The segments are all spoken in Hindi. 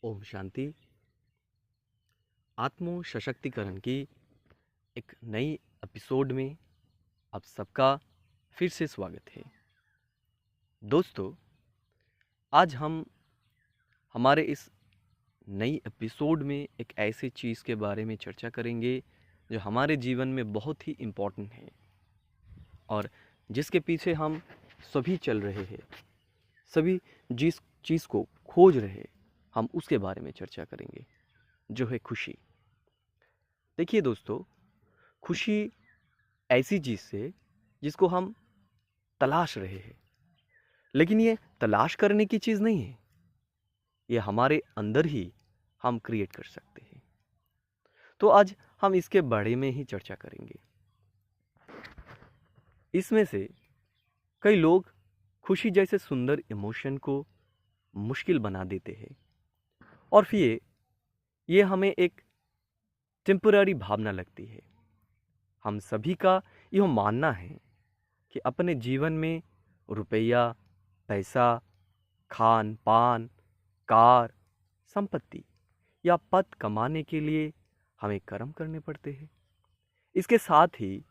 ओम शांति। आत्म सशक्तिकरण की एक नई एपिसोड में आप सबका फिर से स्वागत है। दोस्तों, आज हम हमारे इस नई एपिसोड में एक ऐसे चीज़ के बारे में चर्चा करेंगे जो हमारे जीवन में बहुत ही इम्पोर्टेंट है और जिसके पीछे हम सभी चल रहे हैं, सभी जिस चीज़ को खोज रहे हैं, हम उसके बारे में चर्चा करेंगे, जो है खुशी। देखिए दोस्तों, खुशी ऐसी चीज़ है जिसको हम तलाश रहे हैं, लेकिन ये तलाश करने की चीज़ नहीं है, ये हमारे अंदर ही हम क्रिएट कर सकते हैं। तो आज हम इसके बारे में ही चर्चा करेंगे। इसमें से कई लोग खुशी जैसे सुंदर इमोशन को मुश्किल बना देते हैं और फिर ये हमें एक टेम्पररी भावना लगती है। हम सभी का यह मानना है कि अपने जीवन में रुपया, पैसा, खान पान, कार, संपत्ति या पद कमाने के लिए हमें कर्म करने पड़ते हैं। इसके साथ ही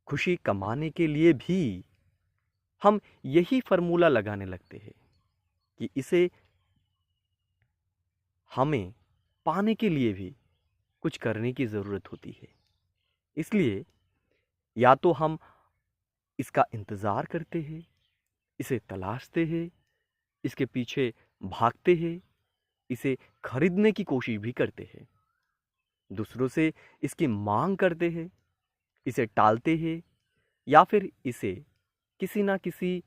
खुशी कमाने के लिए भी हम यही फॉर्मूला लगाने लगते हैं कि इसे हमें पाने के लिए भी कुछ करने की ज़रूरत होती है। इसलिए या तो हम इसका इंतज़ार करते हैं, इसे तलाशते हैं, इसके पीछे भागते हैं, इसे खरीदने की कोशिश भी करते हैं, दूसरों से इसकी मांग करते हैं, इसे टालते हैं या फिर इसे किसी ना किसी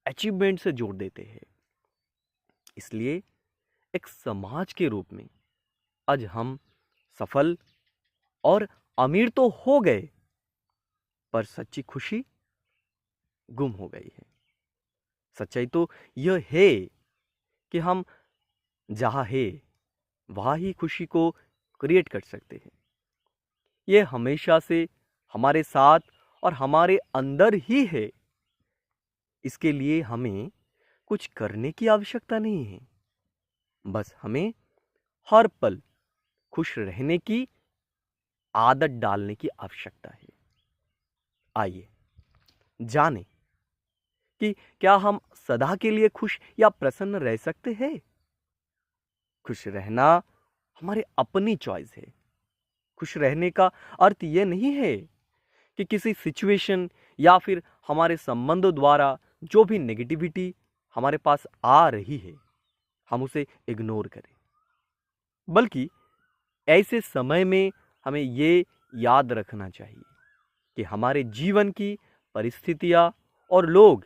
अचीवमेंट से जोड़ देते हैं। इसलिए एक समाज के रूप में आज हम सफल और अमीर तो हो गए, पर सच्ची खुशी गुम हो गई है। सच्चाई तो यह है कि हम जहाँ है वहाँ ही खुशी को क्रिएट कर सकते हैं। यह हमेशा से हमारे साथ और हमारे अंदर ही है। इसके लिए हमें कुछ करने की आवश्यकता नहीं है, बस हमें हर पल खुश रहने की आदत डालने की आवश्यकता है। आइए जानें कि क्या हम सदा के लिए खुश या प्रसन्न रह सकते हैं। खुश रहना हमारे अपनी चॉइस है। खुश रहने का अर्थ यह नहीं है कि किसी सिचुएशन या फिर हमारे संबंधों द्वारा जो भी नेगेटिविटी हमारे पास आ रही है हम उसे इग्नोर करें, बल्कि ऐसे समय में हमें ये याद रखना चाहिए कि हमारे जीवन की परिस्थितियां और लोग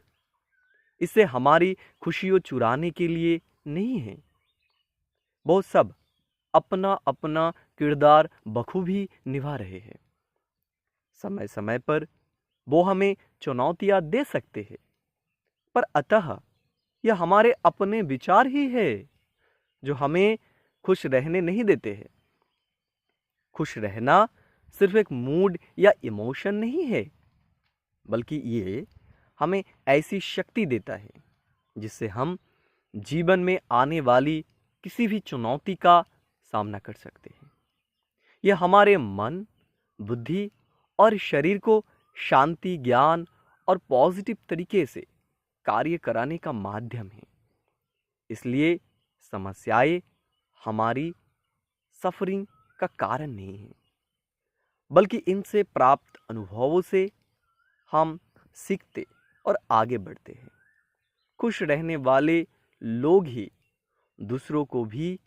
इससे हमारी खुशियों चुराने के लिए नहीं हैं। वो सब अपना अपना किरदार बखूबी निभा रहे हैं। समय समय पर वो हमें चुनौतियां दे सकते हैं, पर अतः यह हमारे अपने विचार ही है जो हमें खुश रहने नहीं देते हैं। खुश रहना सिर्फ एक मूड या इमोशन नहीं है, बल्कि ये हमें ऐसी शक्ति देता है जिससे हम जीवन में आने वाली किसी भी चुनौती का सामना कर सकते हैं। यह हमारे मन, बुद्धि और शरीर को शांति, ज्ञान और पॉजिटिव तरीके से कार्य कराने का माध्यम है। इसलिए समस्याएं हमारी सफरिंग का कारण नहीं है, बल्कि इनसे प्राप्त अनुभवों से हम सीखते और आगे बढ़ते हैं। खुश रहने वाले लोग ही दूसरों को भी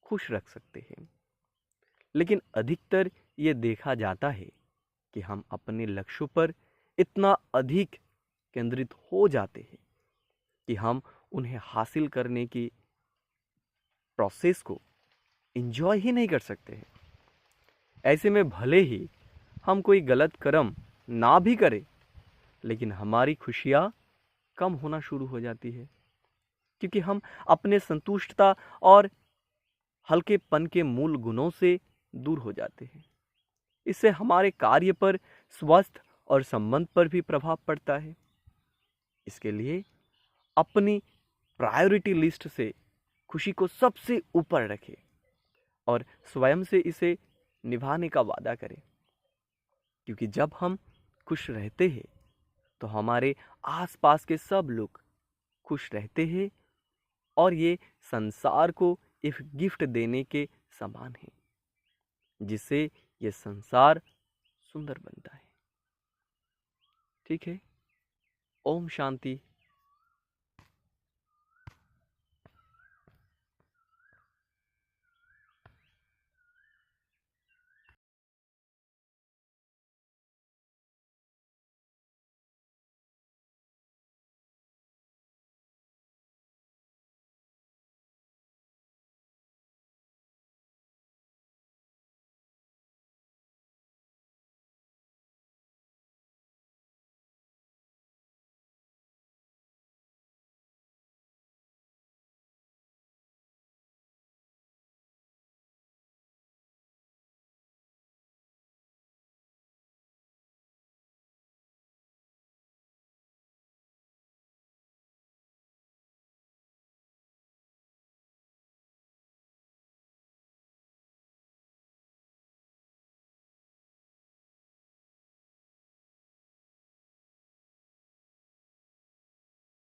खुश रख सकते हैं। लेकिन अधिकतर ये देखा जाता है कि हम अपने लक्ष्यों पर इतना अधिक केंद्रित हो जाते हैं कि हम उन्हें हासिल करने की प्रोसेस को एंजॉय ही नहीं कर सकते हैं। ऐसे में भले ही हम कोई गलत कर्म ना भी करें, लेकिन हमारी खुशियाँ कम होना शुरू हो जाती है, क्योंकि हम अपने संतुष्टता और हल्केपन के मूल गुणों से दूर हो जाते हैं। इससे हमारे कार्य पर, स्वास्थ्य और संबंध पर भी प्रभाव पड़ता है। इसके लिए अपनी प्रायोरिटी लिस्ट से खुशी को सबसे ऊपर रखें और स्वयं से इसे निभाने का वादा करें। क्योंकि जब हम खुश रहते हैं तो हमारे आसपास के सब लोग खुश रहते हैं और ये संसार को एक गिफ्ट देने के समान है, जिससे ये संसार सुंदर बनता है। ठीक है। ओम शांति।